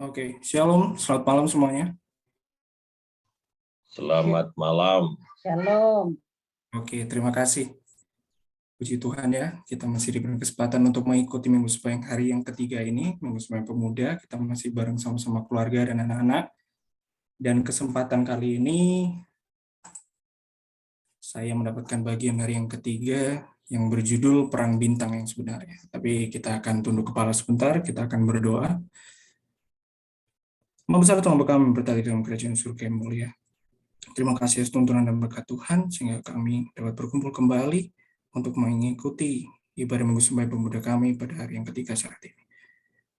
Oke, Shalom, selamat malam semuanya. Selamat malam. Shalom. Oke, terima kasih. Puji Tuhan ya, kita masih diberi kesempatan untuk mengikuti Minggu Sembahyang hari yang ketiga ini, Minggu Sembahyang Pemuda. Kita masih bareng sama-sama keluarga dan anak-anak. Dan kesempatan kali ini, saya mendapatkan bagian hari yang ketiga yang berjudul Perang Bintang yang sebenarnya. Tapi kita akan tunduk kepala sebentar, kita akan berdoa. Maha besar Tuhan Bapa kami bertali dalam kerajaan surga yang mulia. Terima kasih atas tuntunan dan berkat Tuhan, sehingga kami dapat berkumpul kembali untuk mengikuti ibadah Minggu Sembahyang Pemuda kami pada hari yang ketiga saat ini.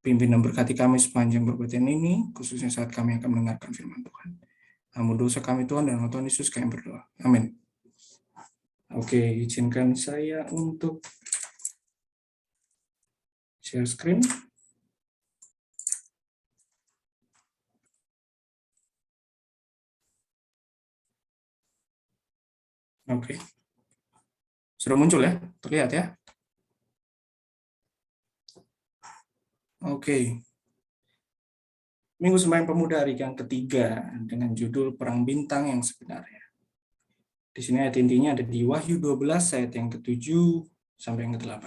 Pimpin dan berkati kami sepanjang perbuatan ini, khususnya saat kami akan mendengarkan firman Tuhan. Ampun dosa kami Tuhan dan Tuhan Yesus kami berdoa. Amin. Oke, izinkan saya untuk share screen. Oke. Sudah muncul ya? Terlihat ya? Oke. Minggu Sembahyang Pemuda hari yang ketiga dengan judul Perang Bintang yang sebenarnya. Di sini ayat intinya ada di Wahyu 12 ayat yang ke-7 sampai yang ke-8.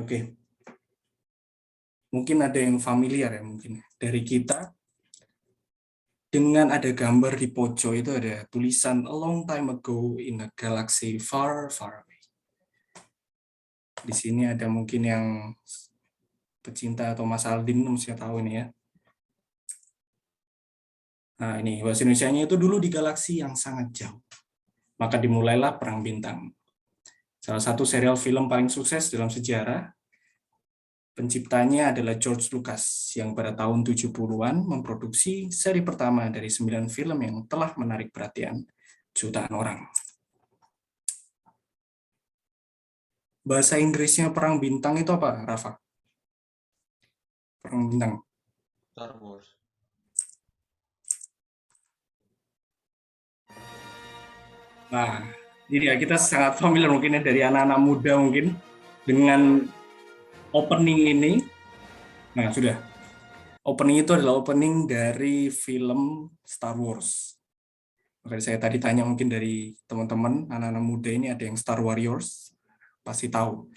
Oke. Mungkin ada yang familiar ya mungkin dari kita. Dengan ada gambar di pojok itu ada tulisan "A long time ago in a galaxy far, far away". Di sini ada mungkin yang pecinta atau Mas Aldin mesti tahu ini ya. Nah ini bahasa Indonesianya itu dulu di galaksi yang sangat jauh. Maka dimulailah Perang Bintang. Salah satu serial film paling sukses dalam sejarah. Penciptanya adalah George Lucas yang pada tahun 70-an memproduksi seri pertama dari 9 film yang telah menarik perhatian jutaan orang. Bahasa Inggrisnya Perang Bintang itu apa, Rafa? Perang Bintang. Star Wars. Nah, jadi ya kita sangat familiar mungkin ya dari anak-anak muda mungkin dengan opening ini. Nah, sudah. Opening itu adalah opening dari film Star Wars. Makanya saya tadi tanya mungkin dari teman-teman, anak-anak muda ini ada yang Star Warriors, pasti tahu.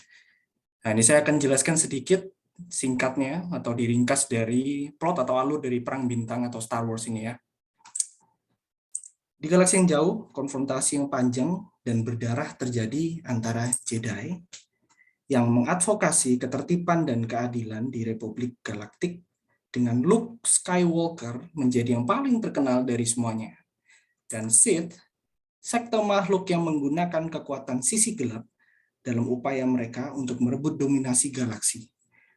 Nah, ini saya akan jelaskan sedikit singkatnya atau diringkas dari plot atau alur dari Perang Bintang atau Star Wars ini ya. Di galaksi yang jauh, konfrontasi yang panjang dan berdarah terjadi antara Jedi yang mengadvokasi ketertiban dan keadilan di Republik Galaktik dengan Luke Skywalker menjadi yang paling terkenal dari semuanya. Dan Sith, sekte makhluk yang menggunakan kekuatan sisi gelap dalam upaya mereka untuk merebut dominasi galaksi.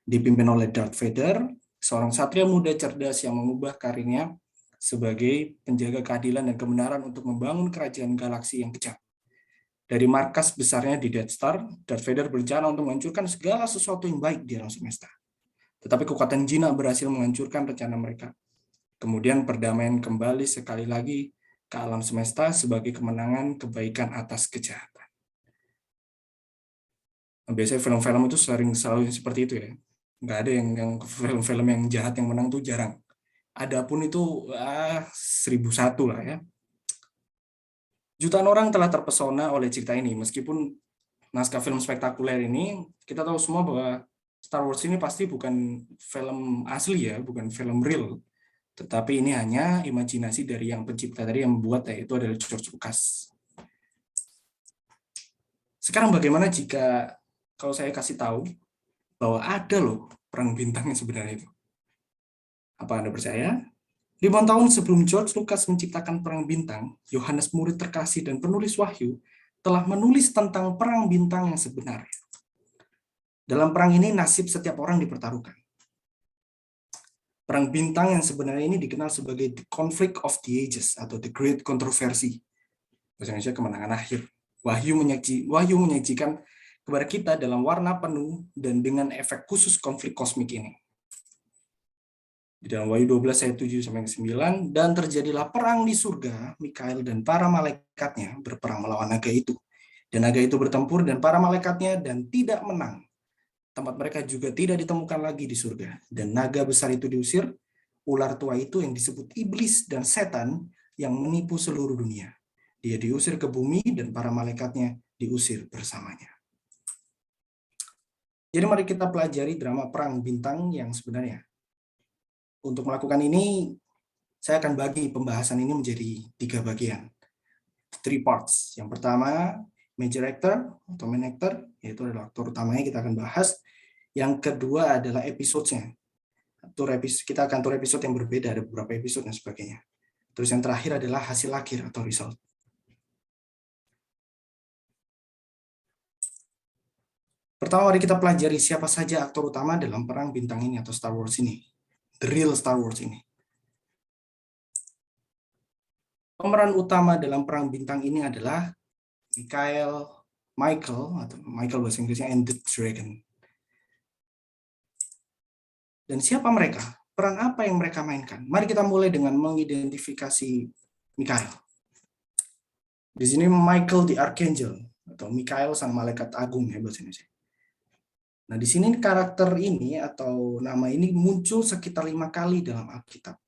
Dipimpin oleh Darth Vader, seorang satria muda cerdas yang mengubah karirnya sebagai penjaga keadilan dan kebenaran untuk membangun kerajaan galaksi yang kejam. Dari markas besarnya di Death Star, Darth Vader berencana untuk menghancurkan segala sesuatu yang baik di alam semesta. Tetapi kekuatan jinak berhasil menghancurkan rencana mereka. Kemudian perdamaian kembali sekali lagi ke alam semesta sebagai kemenangan kebaikan atas kejahatan. Biasanya film-film itu selalu seperti itu ya. Nggak ada yang film-film yang jahat yang menang tuh jarang. Adapun itu 1001 lah ya. Jutaan orang telah terpesona oleh cerita ini, meskipun naskah film spektakuler ini, kita tahu semua bahwa Star Wars ini pasti bukan film asli ya, bukan film real. Tetapi ini hanya imajinasi dari yang pencipta tadi yang membuat, yaitu adalah George Lucas. Sekarang bagaimana jika kalau saya kasih tahu bahwa ada loh Perang Bintang yang sebenarnya itu? Apa Anda percaya? 5 tahun sebelum George Lucas menciptakan Perang Bintang, Yohanes murid terkasih dan penulis Wahyu telah menulis tentang Perang Bintang yang sebenarnya. Dalam perang ini nasib setiap orang dipertaruhkan. Perang Bintang yang sebenarnya ini dikenal sebagai The Conflict of the Ages atau The Great Controversy. Bahasa Indonesia kemenangan akhir. Wahyu menyajikan kepada kita dalam warna penuh dan dengan efek khusus konflik kosmik ini. Di dalam Wahyu 12 ayat 7 sampai 9, dan terjadilah perang di surga, Mikael dan para malaikatnya berperang melawan naga itu. Dan naga itu bertempur dan para malaikatnya dan tidak menang. Tempat mereka juga tidak ditemukan lagi di surga. Dan naga besar itu diusir, ular tua itu yang disebut iblis dan setan yang menipu seluruh dunia. Dia diusir ke bumi dan para malaikatnya diusir bersamanya. Jadi mari kita pelajari drama perang bintang yang sebenarnya. Untuk melakukan ini, saya akan bagi pembahasan ini menjadi 3 bagian. 3 parts. Yang pertama, major actor atau main actor, yaitu adalah aktor utamanya kita akan bahas. Yang kedua adalah episode-nya. Kita akan tur episode yang berbeda, ada beberapa episode dan sebagainya. Terus yang terakhir adalah hasil akhir atau result. Pertama, mari kita pelajari siapa saja aktor utama dalam perang bintang ini atau Star Wars ini. The real Star Wars ini. Pemeran utama dalam perang bintang ini adalah Michael bahasa Inggrisnya, and the Dragon. Dan siapa mereka? Peran apa yang mereka mainkan? Mari kita mulai dengan mengidentifikasi Michael. Di sini Michael the Archangel atau Michael sang malaikat agung ya bahasa Indonesia. Nah, di sini karakter ini atau nama ini muncul sekitar 5 kali dalam Alkitab.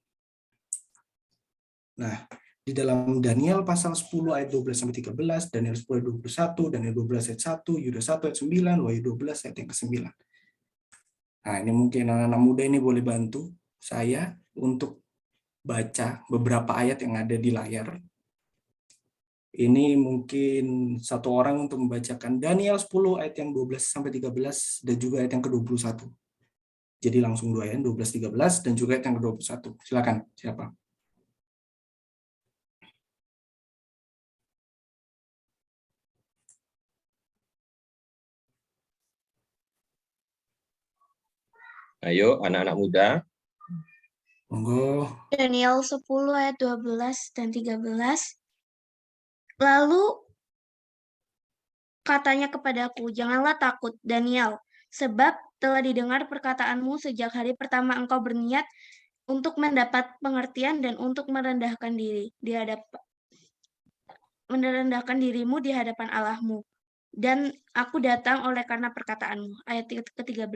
Nah, di dalam Daniel pasal 10 ayat 12 sampai 13, Daniel 10 ayat 21, Daniel 12 ayat 1, Yudas 1 ayat 9, Wahyu 12 ayat yang ke-9. Nah, ini mungkin anak-anak muda ini boleh bantu saya untuk baca beberapa ayat yang ada di layar. Ini mungkin satu orang untuk membacakan Daniel 10 ayat yang 12 sampai 13 dan juga ayat yang ke-21. Jadi langsung 2 ayat, 12 13 dan juga ayat yang ke-21. Silakan, siapa? Ayo, anak-anak muda. Monggo. Daniel 10 ayat 12 dan 13. Lalu katanya kepadaku, janganlah takut, Daniel, sebab telah didengar perkataanmu sejak hari pertama engkau berniat untuk mendapat pengertian dan untuk merendahkan dirimu di hadapan Allahmu. Dan aku datang oleh karena perkataanmu. Ayat ke-13.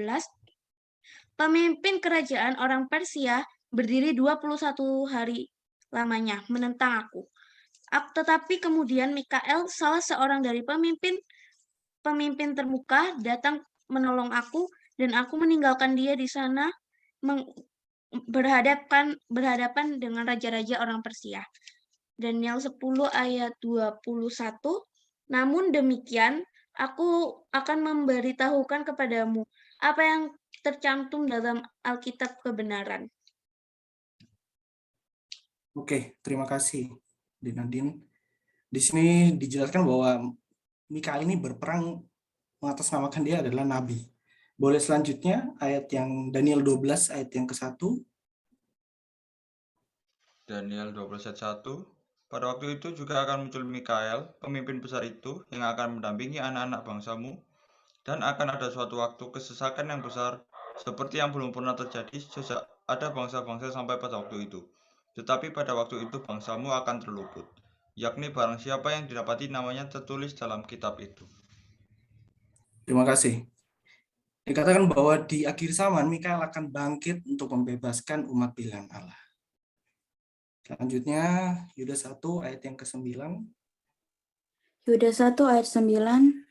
Pemimpin kerajaan orang Persia berdiri 21 hari lamanya menentang aku. Tetapi kemudian Mikael, salah seorang dari pemimpin termuka, datang menolong aku dan aku meninggalkan dia di sana berhadapan dengan raja-raja orang Persia. Daniel 10 ayat 21. Namun demikian, aku akan memberitahukan kepadamu apa yang tercantum dalam Alkitab kebenaran. Oke, terima kasih, Dinadin. Di sini dijelaskan bahwa Mikael ini berperang mengatasnamakan dia adalah nabi. Boleh selanjutnya ayat yang Daniel 12 ayat yang ke-1. Daniel 12 ayat 1. Pada waktu itu juga akan muncul Mikael, pemimpin besar itu, yang akan mendampingi anak-anak bangsamu, dan akan ada suatu waktu kesesakan yang besar, seperti yang belum pernah terjadi sejak ada bangsa-bangsa sampai pada waktu itu. Tetapi pada waktu itu bangsamu akan terluput, yakni barang siapa yang didapati namanya tertulis dalam kitab itu. Terima kasih. Dikatakan bahwa di akhir zaman Mikael akan bangkit untuk membebaskan umat pilihan Allah. Selanjutnya Yudas 1 ayat yang ke-9. Yudas 1 ayat 9.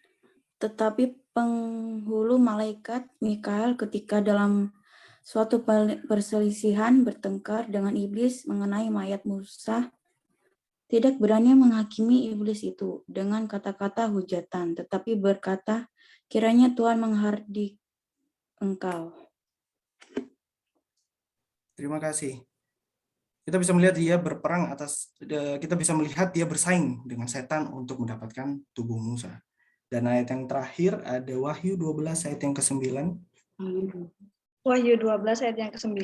Tetapi penghulu malaikat Mikael ketika dalam suatu perselisihan bertengkar dengan iblis mengenai mayat Musa, tidak berani menghakimi iblis itu dengan kata-kata hujatan, tetapi berkata, kiranya Tuhan menghardik engkau. Terima kasih. Kita bisa melihat dia berperang kita bisa melihat dia bersaing dengan setan untuk mendapatkan tubuh Musa. Dan ayat yang terakhir ada Wahyu 12 ayat yang ke-9. Wahyu 12 ayat yang ke-9.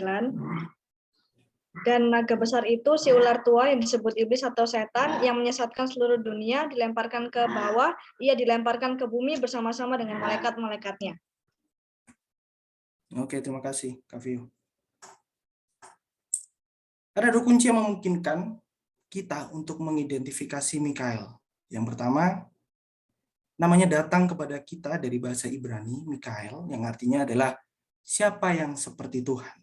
Dan naga besar itu, si ular tua yang disebut iblis atau setan, yang menyesatkan seluruh dunia, dilemparkan ke bawah, ia dilemparkan ke bumi bersama-sama dengan malaikat-malaikatnya. Oke, terima kasih, Kak Vio. Ada 2 kunci yang memungkinkan kita untuk mengidentifikasi Mikael. Yang pertama, namanya datang kepada kita dari bahasa Ibrani, Mikael, yang artinya adalah siapa yang seperti Tuhan.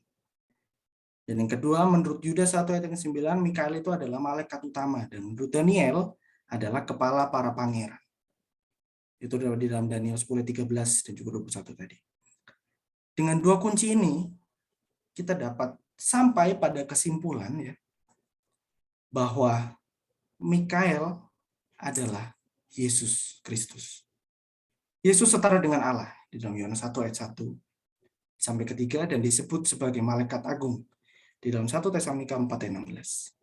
Dan yang kedua, menurut Yudas 1 ayat 9, Mikael itu adalah malaikat utama. Dan menurut Daniel adalah kepala para pangeran. Itu di dalam Daniel 10:13 dan juga 21 tadi. Dengan dua kunci ini, kita dapat sampai pada kesimpulan ya, bahwa Mikael adalah Yesus Kristus. Yesus setara dengan Allah di dalam Yohanes 1 ayat 1 sampai ketiga, dan disebut sebagai malaikat agung di dalam 1 Tesalonika 4 ayat 16.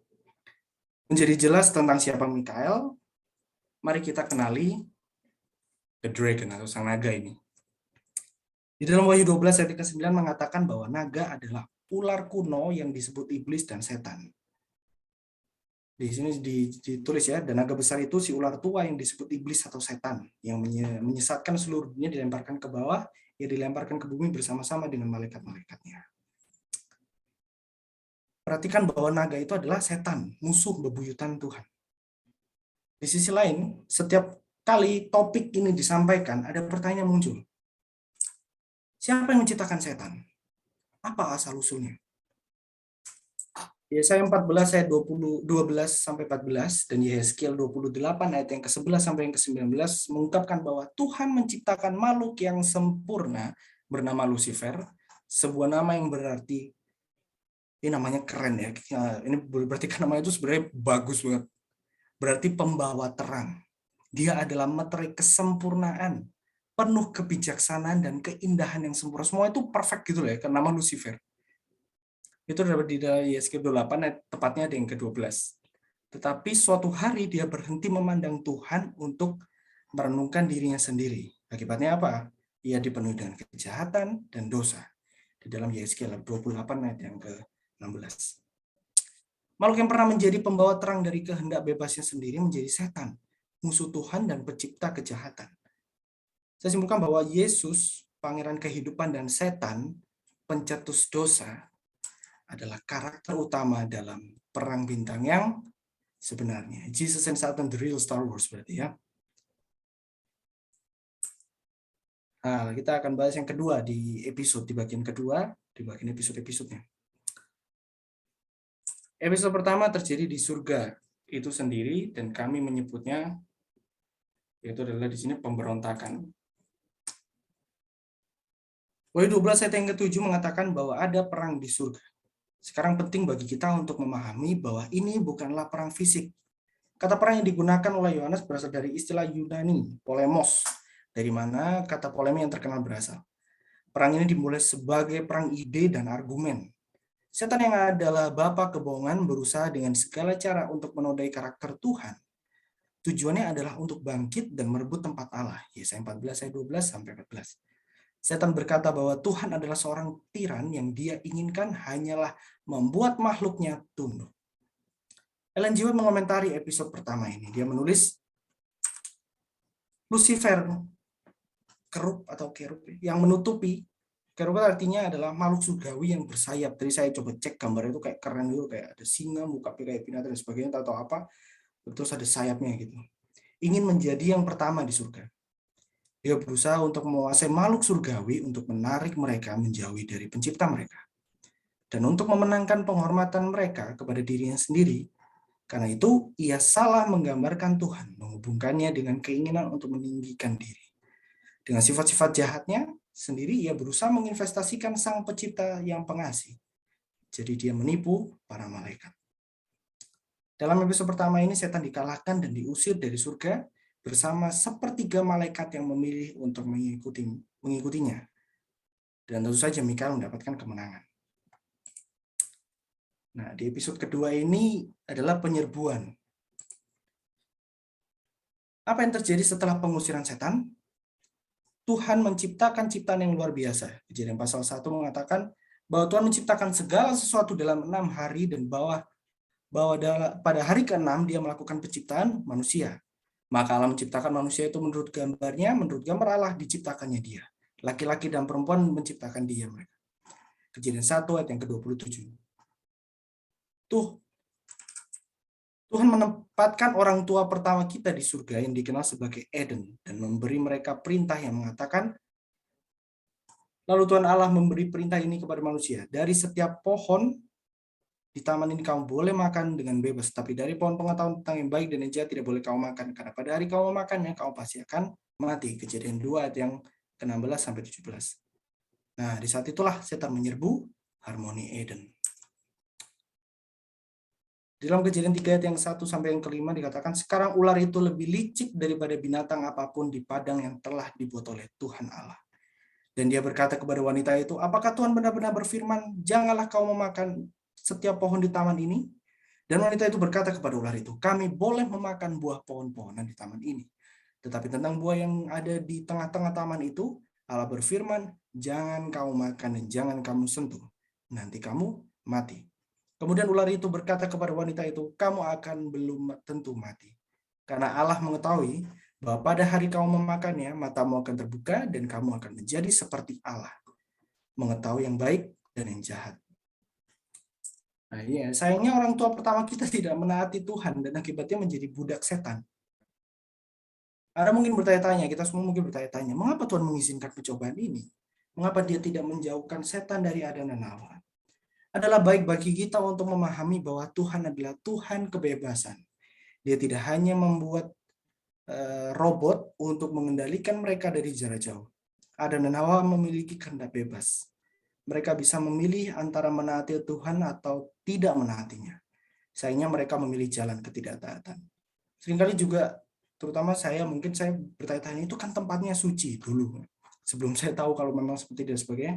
Menjadi jelas tentang siapa Mikael, mari kita kenali the dragon atau sang naga ini. Di dalam Wahyu 12 ayat 9 mengatakan bahwa naga adalah ular kuno yang disebut iblis dan setan. Di sini ditulis ya, dan naga besar itu si ular tua yang disebut iblis atau setan, yang menyesatkan seluruh dunia, dilemparkan ke bawah, ya dilemparkan ke bumi bersama-sama dengan malaikat-malaikatnya. Perhatikan bahwa naga itu adalah setan, musuh bebuyutan Tuhan. Di sisi lain, setiap kali topik ini disampaikan, ada pertanyaan muncul. Siapa yang menciptakan setan? Apa asal-usulnya? Yesaya 14 ayat 12 sampai 14 dan Yehezkiel 28 ayat yang ke-11 sampai yang ke-19 mengungkapkan bahwa Tuhan menciptakan makhluk yang sempurna bernama Lucifer, sebuah nama yang berarti, ini namanya keren ya. Ini berarti kan namanya itu sebenarnya bagus banget. Berarti pembawa terang. Dia adalah meterai kesempurnaan, penuh kebijaksanaan dan keindahan yang sempurna. Semua itu perfect gitu loh ya, nama Lucifer. Itu dapat di Yehezkiel 28, tepatnya ada yang ke-12. Tetapi suatu hari dia berhenti memandang Tuhan untuk merenungkan dirinya sendiri. Akibatnya apa? Ia dipenuhi dengan kejahatan dan dosa. Di dalam Yehezkiel 28 ayat yang ke-16. Makhluk yang pernah menjadi pembawa terang dari kehendak bebasnya sendiri menjadi setan, musuh Tuhan dan pencipta kejahatan. Saya simpulkan bahwa Yesus, pangeran kehidupan, dan setan, pencetus dosa, adalah karakter utama dalam perang bintang yang sebenarnya. Jesus and Satan, the real Star Wars berarti ya. Nah, kita akan bahas yang kedua di bagian kedua, di bagian episode-episodenya. Episode pertama terjadi di surga itu sendiri, dan kami menyebutnya, yaitu adalah di sini pemberontakan. Wahyu 12 ayat yang ke-7 mengatakan bahwa ada perang di surga. Sekarang penting bagi kita untuk memahami bahwa ini bukanlah perang fisik. Kata perang yang digunakan oleh Yohanes berasal dari istilah Yunani, polemos, dari mana kata polemi yang terkenal berasal. Perang ini dimulai sebagai perang ide dan argumen. Setan yang adalah bapa kebohongan berusaha dengan segala cara untuk menodai karakter Tuhan. Tujuannya adalah untuk bangkit dan merebut tempat Allah. Yesaya 14 ayat 12 sampai 14. Setan berkata bahwa Tuhan adalah seorang tiran yang dia inginkan hanyalah membuat makhluknya tunduk. Ellen G. White mengomentari episode pertama ini. Dia menulis, Lucifer, kerub atau kerub, yang menutupi. Kerub artinya adalah makhluk surgawi yang bersayap. Tadi saya coba cek gambar itu kayak keren gitu, kayak ada singa, muka kayak binatang dan sebagainya, atau apa. Terus ada sayapnya gitu. Ingin menjadi yang pertama di surga. Dia berusaha untuk menguasai makhluk surgawi untuk menarik mereka menjauhi dari pencipta mereka. Dan untuk memenangkan penghormatan mereka kepada dirinya sendiri, karena itu ia salah menggambarkan Tuhan, menghubungkannya dengan keinginan untuk meninggikan diri. Dengan sifat-sifat jahatnya sendiri, ia berusaha menginvestasikan sang pencipta yang pengasih. Jadi dia menipu para malaikat. Dalam episode pertama ini, setan dikalahkan dan diusir dari surga, bersama sepertiga malaikat yang memilih untuk mengikutinya. Dan tentu saja Mikael mendapatkan kemenangan. Nah, di episode kedua ini adalah penyerbuan. Apa yang terjadi setelah pengusiran setan? Tuhan menciptakan ciptaan yang luar biasa. Kejadian pasal 1 mengatakan bahwa Tuhan menciptakan segala sesuatu dalam 6 hari dan bahwa pada hari ke-6 dia melakukan penciptaan manusia. Maka Allah menciptakan manusia itu menurut gambarnya, menurut gambar Allah diciptakannya dia. Laki-laki dan perempuan menciptakan dia mereka. Kejadian 1 ayat yang ke-27. Tuh, Tuhan menempatkan orang tua pertama kita di surga yang dikenal sebagai Eden dan memberi mereka perintah yang mengatakan, lalu Tuhan Allah memberi perintah ini kepada manusia, dari setiap pohon di taman ini kamu boleh makan dengan bebas, tapi dari pohon pengetahuan tentang yang baik dan yang jahat tidak boleh kamu makan, karena pada hari kamu makannya kamu pasti akan mati. Kejadian 2 ayat yang ke-16 sampai 17. Nah, di saat itulah setan menyerbu harmoni Eden. Dalam Kejadian 3 ayat yang 1 sampai yang ke-5 dikatakan, sekarang ular itu lebih licik daripada binatang apapun di padang yang telah dibuat oleh Tuhan Allah. Dan dia berkata kepada wanita itu, apakah Tuhan benar-benar berfirman, janganlah kau memakan setiap pohon di taman ini? Dan wanita itu berkata kepada ular itu, kami boleh memakan buah pohon-pohonan di taman ini. Tetapi tentang buah yang ada di tengah-tengah taman itu, Allah berfirman, jangan kamu makan dan jangan kamu sentuh, nanti kamu mati. Kemudian ular itu berkata kepada wanita itu, kamu akan belum tentu mati. Karena Allah mengetahui bahwa pada hari kamu memakannya, matamu akan terbuka dan kamu akan menjadi seperti Allah, mengetahui yang baik dan yang jahat. Nah, ya, sayangnya orang tua pertama kita tidak menaati Tuhan dan akibatnya menjadi budak setan. Ada mungkin bertanya-tanya, kita semua mungkin bertanya-tanya, mengapa Tuhan mengizinkan pencobaan ini? Mengapa dia tidak menjauhkan setan dari Adam dan Hawa? Adalah baik bagi kita untuk memahami bahwa Tuhan adalah Tuhan kebebasan. Dia tidak hanya membuat robot untuk mengendalikan mereka dari jarak jauh. Adam dan Hawa memiliki kehendak bebas. Mereka bisa memilih antara menaati Tuhan atau tidak menaatinya. Sayangnya mereka memilih jalan ketidaktaatan. Seringkali juga, terutama saya bertanya-tanya, itu kan tempatnya suci dulu. Sebelum saya tahu kalau memang seperti dan sebagainya,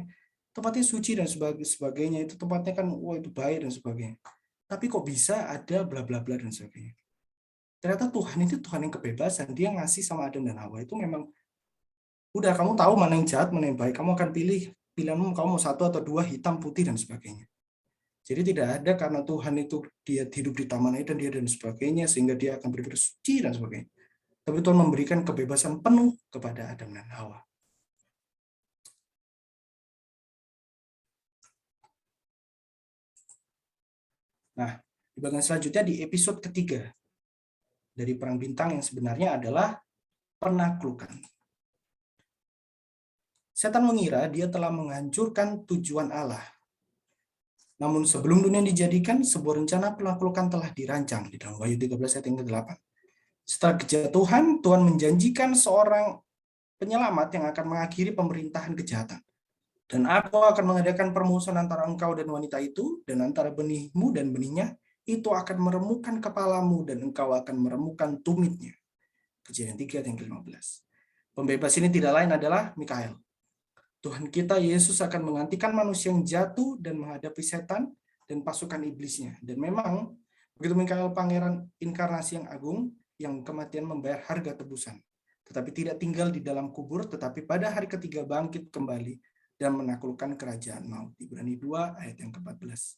tempatnya suci dan sebagainya, itu tempatnya kan, wah itu baik dan sebagainya. Tapi kok bisa ada bla bla bla dan sebagainya. Ternyata Tuhan itu Tuhan yang kebebasan. Dia ngasih sama Adam dan Hawa itu memang, udah kamu tahu mana yang jahat, mana yang baik. Kamu akan pilih, pilihanmu kamu mau 1 atau 2, hitam, putih, dan sebagainya. Jadi tidak ada karena Tuhan itu dia hidup di taman Eden dan sebagainya, sehingga dia akan berpikir suci dan sebagainya. Tapi Tuhan memberikan kebebasan penuh kepada Adam dan Hawa. Nah, di bagian selanjutnya di episode ketiga dari Perang Bintang yang sebenarnya adalah penaklukan. Setan mengira dia telah menghancurkan tujuan Allah. Namun sebelum dunia dijadikan, sebuah rencana penaklukan telah dirancang di dalam Wahyu 13 ayat yang ke-8. Setelah kejatuhan, Tuhan menjanjikan seorang penyelamat yang akan mengakhiri pemerintahan kejahatan. Dan aku akan mengadakan permusuhan antara engkau dan wanita itu, dan antara benihmu dan benihnya, itu akan meremukkan kepalamu, dan engkau akan meremukkan tumitnya. Kejadian 3 ayat yang ke-15. Pembebas ini tidak lain adalah Mikael. Tuhan kita Yesus akan menggantikan manusia yang jatuh dan menghadapi setan dan pasukan iblisnya. Dan memang, begitu Mikael pangeran inkarnasi yang agung, yang kematian membayar harga tebusan. Tetapi tidak tinggal di dalam kubur, tetapi pada hari ketiga bangkit kembali dan menaklukkan kerajaan maut. Ibrani 2 ayat yang ke-14.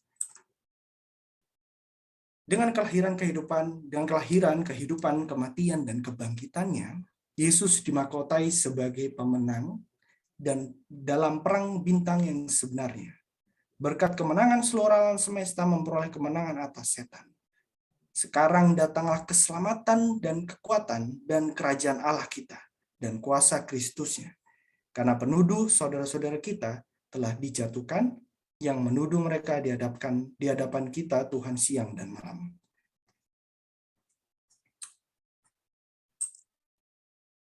Dengan kelahiran, kehidupan, kematian, dan kebangkitannya, Yesus dimahkotai sebagai pemenang dan dalam perang bintang yang sebenarnya. Berkat kemenangan seluruh alam semesta memperoleh kemenangan atas setan. Sekarang datanglah keselamatan dan kekuatan dan kerajaan Allah kita dan kuasa Kristusnya. Karena penuduh saudara-saudara kita telah dijatuhkan, yang menuduh mereka di hadapan kita Tuhan siang dan malam.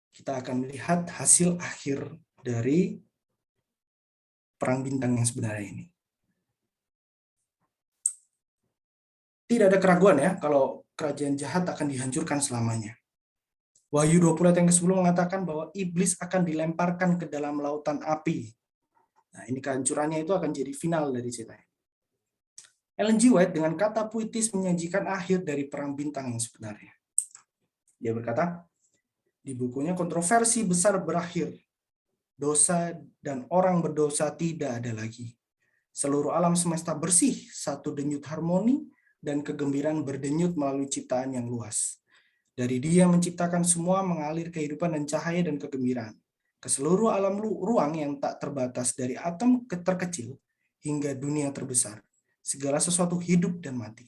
Kita akan melihat hasil akhir dari perang bintang yang sebenarnya ini. Tidak ada keraguan ya kalau kerajaan jahat akan dihancurkan selamanya. Wahyu 20 ayat yang ke-10 mengatakan bahwa iblis akan dilemparkan ke dalam lautan api. Nah, ini kehancurannya itu akan jadi final dari cerita. Ellen G. White dengan kata puitis menyajikan akhir dari perang bintang yang sebenarnya. Dia berkata, di bukunya kontroversi besar berakhir. Dosa dan orang berdosa tidak ada lagi. Seluruh alam semesta bersih, satu denyut harmoni dan kegembiraan berdenyut melalui ciptaan yang luas. Dari Dia menciptakan semua mengalir kehidupan dan cahaya dan kegembiraan ke seluruh alam ruang yang tak terbatas, dari atom terkecil hingga dunia terbesar. Segala sesuatu hidup dan mati.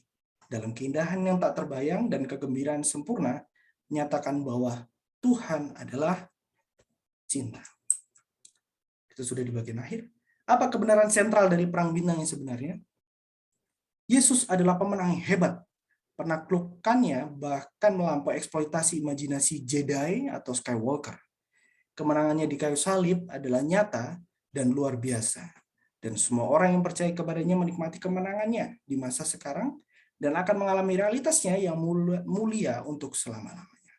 dalam keindahan yang tak terbayang dan kegembiraan sempurna, menyatakan bahwa Tuhan adalah cinta. Itu sudah di bagian akhir. Apa kebenaran sentral dari perang bintang yang sebenarnya? Yesus adalah pemenang yang hebat. Penaklukannya bahkan melampaui eksploitasi imajinasi Jedi atau Skywalker. Kemenangannya di kayu salib adalah nyata dan luar biasa. Dan semua orang yang percaya kepadanya menikmati kemenangannya di masa sekarang dan akan mengalami realitasnya yang mulia untuk selama-lamanya.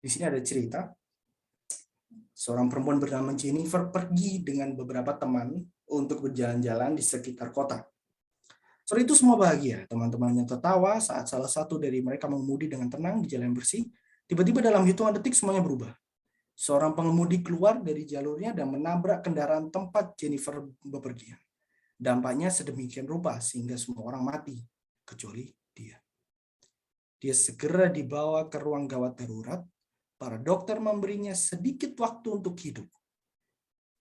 Di sini ada cerita. Seorang perempuan bernama Jennifer pergi dengan beberapa teman untuk berjalan-jalan di sekitar kota. Sore itu semua bahagia. Teman-temannya tertawa saat salah satu dari mereka mengemudi dengan tenang di jalan bersih. Tiba-tiba dalam hitungan detik semuanya berubah. Seorang pengemudi keluar dari jalurnya dan menabrak kendaraan tempat Jennifer bepergian. Dampaknya sedemikian rupa sehingga semua orang mati, kecuali dia. Dia segera dibawa ke ruang gawat darurat. Para dokter memberinya sedikit waktu untuk hidup.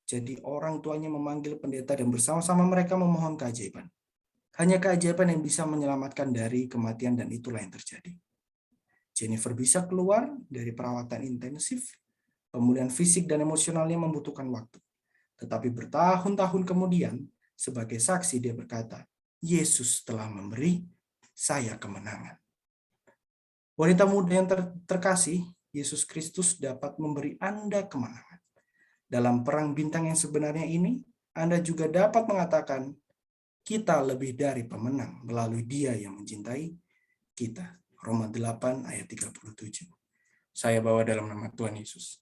Jadi orang tuanya memanggil pendeta dan bersama-sama mereka memohon keajaiban. Hanya keajaiban yang bisa menyelamatkan dari kematian dan itulah yang terjadi. Jennifer bisa keluar dari perawatan intensif. Pemulihan fisik dan emosionalnya membutuhkan waktu. Tetapi bertahun-tahun kemudian, sebagai saksi dia berkata, Yesus telah memberi saya kemenangan. Wanita muda yang terkasih, Yesus Kristus dapat memberi Anda kemenangan. Dalam perang bintang yang sebenarnya ini, Anda juga dapat mengatakan, kita lebih dari pemenang melalui Dia yang mencintai kita. Roma 8 ayat 37. Saya bawa dalam nama Tuhan Yesus.